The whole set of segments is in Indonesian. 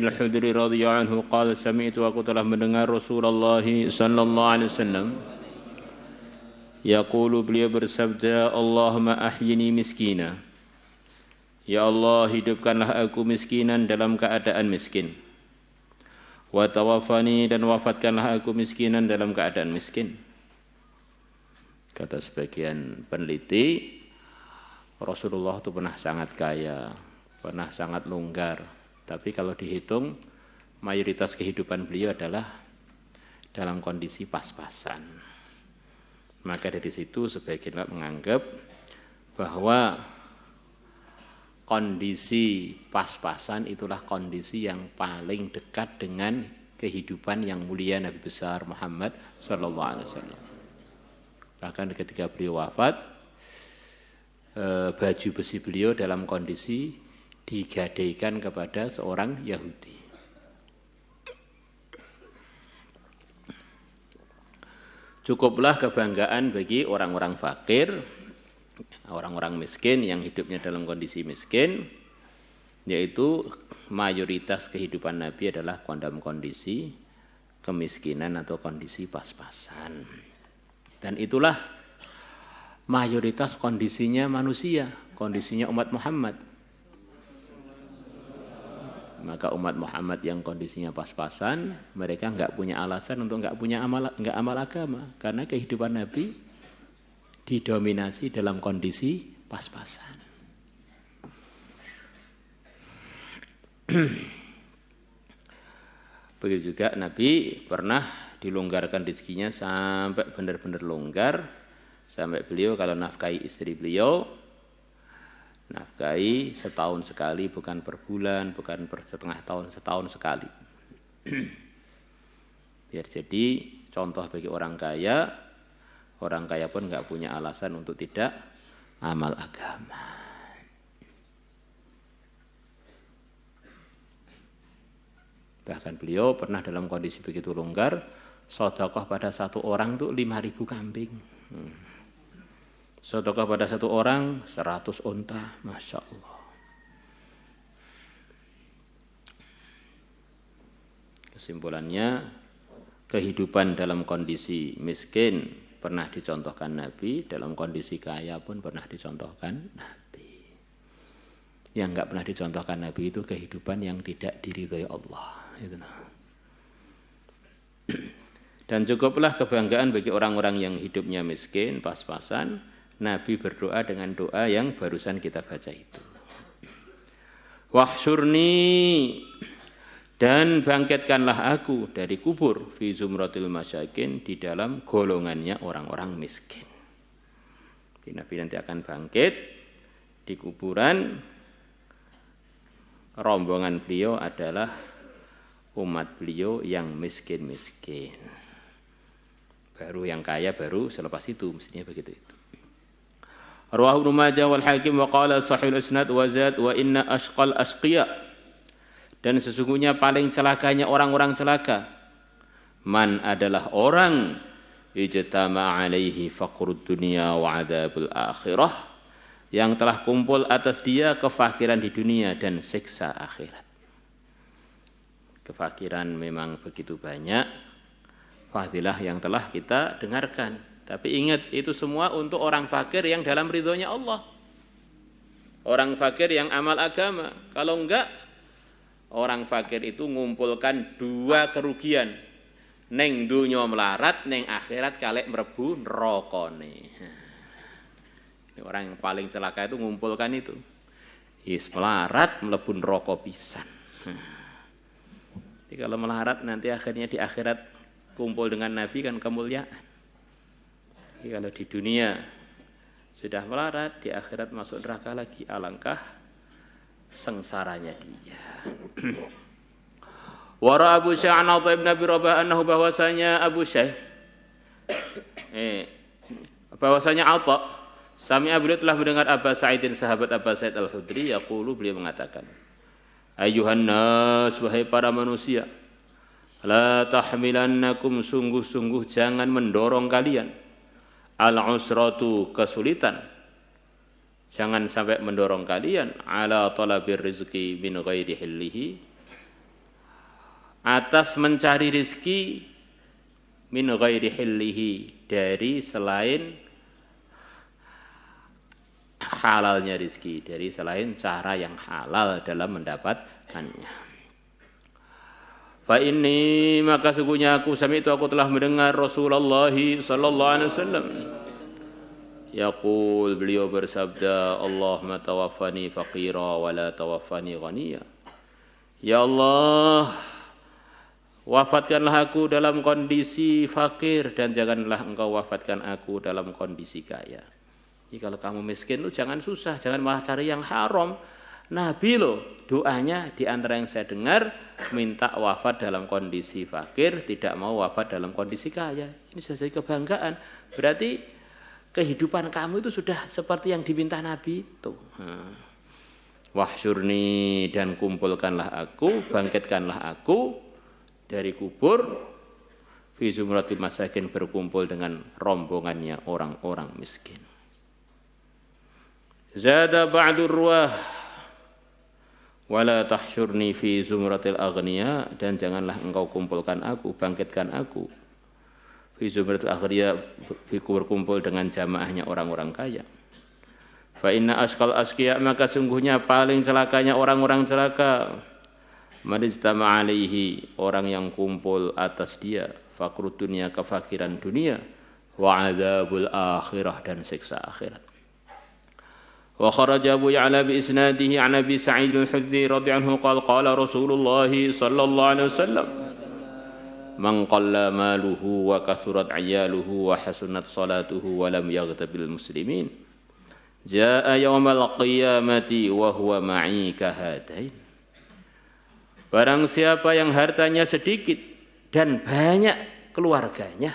Al-Khudri radhiyallahu anhu qala sami'tu aku telah mendengar Rasulullah sallallahu alaihi wasallam yaqulu beliau bersabda Allahumma ahyini miskina. Ya Allah, hidupkanlah aku miskinan dalam keadaan miskin. Wa tawaffani, dan wafatkanlah aku miskinan dalam keadaan miskin. Kata sebagian peneliti, Rasulullah itu pernah sangat kaya, pernah sangat longgar. Tapi kalau dihitung, mayoritas kehidupan beliau adalah dalam kondisi pas-pasan. Maka dari situ sebagian menganggap bahwa kondisi pas-pasan itulah kondisi yang paling dekat dengan kehidupan yang mulia Nabi besar Muhammad sallallahu alaihi wasallam. Bahkan ketika beliau wafat, baju besi beliau dalam kondisi digadaikan kepada seorang Yahudi. Cukuplah kebanggaan bagi orang-orang fakir, orang-orang miskin yang hidupnya dalam kondisi miskin, yaitu mayoritas kehidupan Nabi adalah dalam kondisi kemiskinan atau kondisi pas-pasan. Dan itulah mayoritas kondisinya manusia, kondisinya umat Muhammad. Maka umat Muhammad yang kondisinya pas-pasan, mereka enggak punya alasan untuk enggak amal agama, karena kehidupan Nabi didominasi dalam kondisi pas-pasan. Begitu juga Nabi pernah dilonggarkan rezekinya sampai benar-benar longgar, sampai beliau kalau nafkahi istri beliau, nafkahi setahun sekali, bukan per bulan, bukan per setengah tahun, setahun sekali. Biar jadi contoh bagi orang kaya pun nggak punya alasan untuk tidak amal agama. Bahkan beliau pernah dalam kondisi begitu longgar, sedekah pada satu orang itu 5.000 kambing. Sedekah pada satu orang 100 unta, Masya Allah. Kesimpulannya, kehidupan dalam kondisi miskin pernah dicontohkan Nabi, dalam kondisi kaya pun pernah dicontohkan Nabi. Yang enggak pernah dicontohkan Nabi itu kehidupan yang tidak diridhai Allah. Dan cukuplah kebanggaan bagi orang-orang yang hidupnya miskin, pas-pasan. Nabi berdoa dengan doa yang barusan kita baca itu. Wahsyurni, dan bangkitkanlah aku dari kubur fi zumratil masyakin, di dalam golongannya orang-orang miskin. Jadi Nabi nanti akan bangkit di kuburan. Rombongan beliau adalah umat beliau yang miskin-miskin. Baru yang kaya baru selepas itu, mestinya begitu itu. Rawahu Ibnu Majah wal Hakim wa qala sahih al-isnad wa zad wa inna ashqal asqiya, dan sesungguhnya paling celakanya orang-orang celaka, man adalah orang ijtama alaihi faqrud dunya wa adzabul akhirah, yang telah kumpul atas dia kefakiran di dunia dan siksa akhirat. Kefakiran memang begitu banyak, fadilah yang telah kita dengarkan. Tapi ingat, itu semua untuk orang fakir yang dalam ridhonya Allah. Orang fakir yang amal agama. Kalau enggak, orang fakir itu ngumpulkan dua kerugian. Neng dunya melarat, neng akhirat kalek mlebu nerakane. Orang yang paling celaka itu ngumpulkan itu. Is melarat mlebu neraka pisan. Jadi kalau melarat nanti akhirnya di akhirat kumpul dengan Nabi kan kemuliaan. Jadi kalau di dunia sudah melarat, di akhirat masuk neraka lagi, alangkah sengsaranya dia. Wara Abu Syah an Atha ibn Abi Rabah annahu, bahwasanya Abu Syah bahwasanya Atha sami'a, beliau telah mendengar Aba Sa'idin, sahabat Aba Sa'id Al-Khudri, yaqulu, beliau mengatakan, Ayuhan nas, wahai para manusia, la tahmilannakum, sungguh-sungguh jangan mendorong kalian, al-usratu, kesulitan, jangan sampai mendorong kalian, ala talabir rizki min ghairi hillihi, atas mencari rizki min ghairi hillihi, dari selain halalnya rizki, dari selain cara yang halal dalam mendapatkannya. Fa inni, maka sesungguhnya aku sami'tu, aku telah mendengar Rasulullah sallallahu alaihi wasallam yaqul, beliau bersabda, Allahumma tawaffani faqira wa la tawaffani ghaniya. Ya Allah, wafatkanlah aku dalam kondisi fakir dan janganlah engkau wafatkan aku dalam kondisi kaya. Jadi kalau kamu miskin itu jangan susah, jangan malah cari yang haram. Nabi loh doanya di antara yang saya dengar minta wafat dalam kondisi fakir, tidak mau wafat dalam kondisi kaya. Ini sudah jadi kebanggaan. Berarti kehidupan kamu itu sudah seperti yang diminta Nabi itu. Wahsyurni, dan kumpulkanlah aku, bangkitkanlah aku dari kubur, fi zumratil masakin, berkumpul dengan rombongannya orang-orang miskin. Zada ba'dur ruwah wala tahsyurni fi zumratil aghniya, dan janganlah engkau kumpulkan aku, bangkitkan aku fi zumratil aghniya, berkumpul dengan jamaahnya orang-orang kaya. Fa inna asqal asqiya, maka sungguhnya paling celakanya orang-orang celaka, man ijtama alaihi, orang yang kumpul atas dia, faqrud dunia, kefakiran dunia, wa adzabul akhirah, dan siksa akhirat. Wa kharaja Abu Ya'la bi isnadihi an Abi Sa'id al-Khudri radhiyallahu anhu qala qala Rasulullah sallallahu alaihi wasallam man qalla maluhu wa kathurat 'iyaluhu wa hasunat salatuhu wa lam yaghtabil muslimin jaa'a yaumal qiyamati wa huwa ma'i kahadain. Barang siapa yang hartanya sedikit dan banyak keluarganya,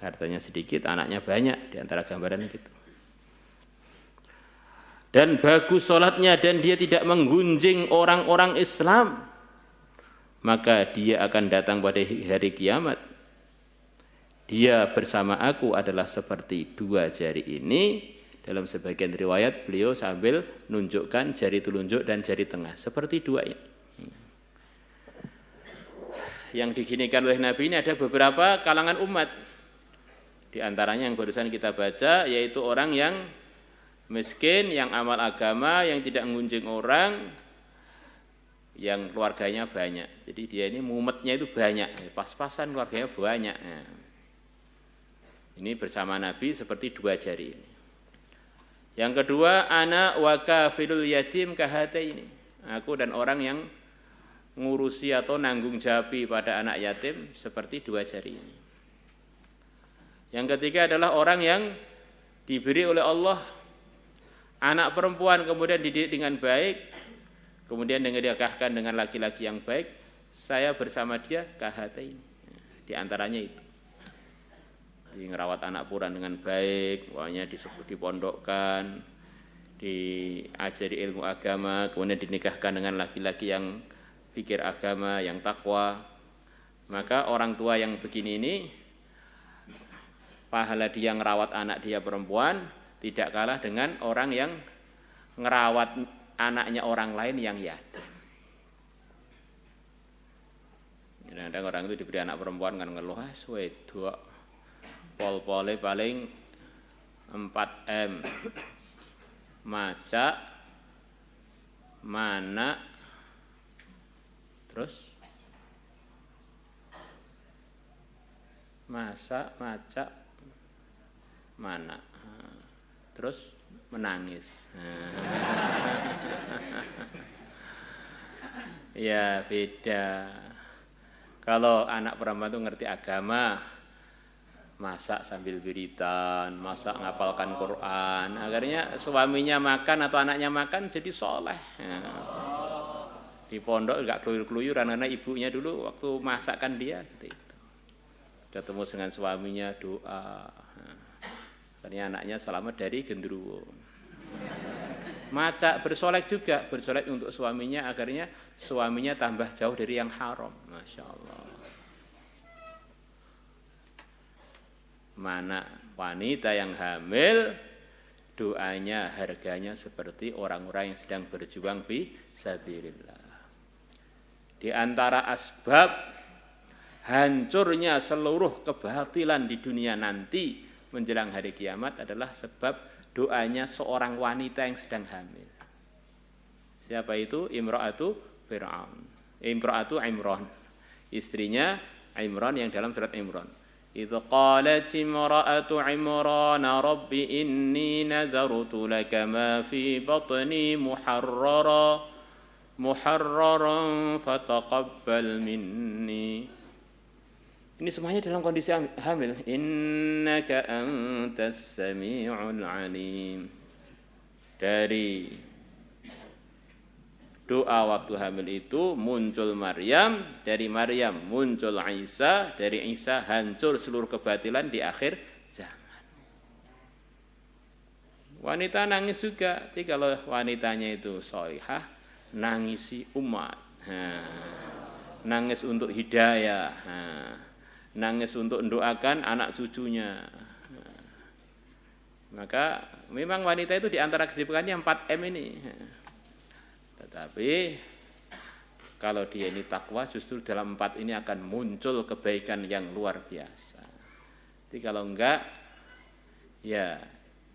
hartanya sedikit, anaknya banyak, di antara gambaran gitu, dan bagus sholatnya dan dia tidak menggunjing orang-orang Islam, maka dia akan datang pada hari kiamat. Dia bersama aku adalah seperti dua jari ini. Dalam sebagian riwayat beliau sambil nunjukkan jari telunjuk dan jari tengah, seperti dua ini. Yang diginikan oleh Nabi ini ada beberapa kalangan umat. Di antaranya yang barusan kita baca, yaitu orang yang miskin, yang amal agama, yang tidak mengunjing orang, yang keluarganya banyak. Jadi dia ini mumetnya itu banyak, pas-pasan keluarganya banyak. Ini bersama Nabi seperti dua jari ini. Yang kedua, ana wa kafilul yatim kahataini. Aku dan orang yang ngurusi atau nanggung jawabi pada anak yatim seperti dua jari ini. Yang ketiga adalah orang yang diberi oleh Allah anak perempuan, kemudian dididik dengan baik, kemudian dinikahkan dengan laki-laki yang baik. Saya bersama dia kahataini. Di antaranya itu. Ngerawat anak puran dengan baik, pokoknya dipondokkan, diajari ilmu agama, kemudian dinikahkan dengan laki-laki yang pikir agama, yang takwa. Maka orang tua yang begini ini, pahala dia ngerawat anak dia perempuan tidak kalah dengan orang yang ngerawat anaknya orang lain yang yatim. Kadang-kadang orang itu diberi anak perempuan kan ngeluh, wedok pol-pole paling 4M, maca, mana, terus masak, maca, mana, terus menangis. Ya beda. Kalau anak perempuan itu ngerti agama, masak sambil wiridan, masak ngapalkan Quran, akhirnya suaminya makan atau anaknya makan jadi soleh. Di pondok enggak keluyur-keluyuran, karena ibunya dulu waktu masakkan dia gitu. Ketemu dengan suaminya doa, akhirnya anaknya selamat dari genderuwo. Maca bersolek juga, bersolek untuk suaminya, akhirnya suaminya tambah jauh dari yang haram. Masya Allah. Mana wanita yang hamil, doanya, harganya seperti orang-orang yang sedang berjuang fi sabilillah. Di antara asbab hancurnya seluruh kebatilan di dunia nanti menjelang hari kiamat adalah sebab doanya seorang wanita yang sedang hamil. Siapa itu? Imra'atu Fir'aun. Imra'atu Imran. Istrinya Imran yang dalam surat Imran. إذ قالت امرأة عمران رب إني نذرت لك ما في بطني محررا فتقبل مني. Ini semuanya dalam kondisi hamil. Innaka antas sami'ul alim. Dari doa waktu hamil itu muncul Maryam, dari Maryam muncul Isa, dari Isa hancur seluruh kebatilan di akhir zaman. Wanita nangis juga, tapi kalau wanitanya itu sholihah, nangisi umat, nangis untuk hidayah, nangis untuk mendoakan anak cucunya. Maka memang wanita itu di antara kesibukannya 4M ini. Tetapi kalau dia ini takwa, justru dalam 4 ini akan muncul kebaikan yang luar biasa. Jadi kalau enggak, ya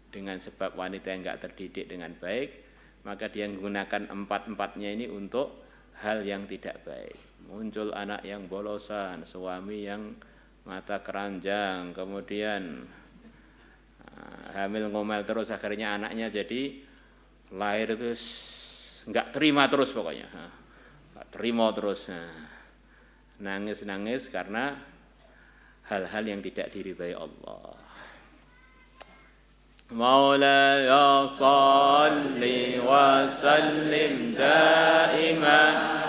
dengan sebab wanita yang enggak terdidik dengan baik, maka dia menggunakan 4-4-nya ini untuk hal yang tidak baik. Muncul anak yang bolosan, suami yang mata keranjang, kemudian hamil ngomel terus, akhirnya anaknya jadi lahir terus enggak terima terus pokoknya. Enggak terima terus. Nangis-nangis karena hal-hal yang tidak diridhai Allah. Maulaya salli wa sallim daiman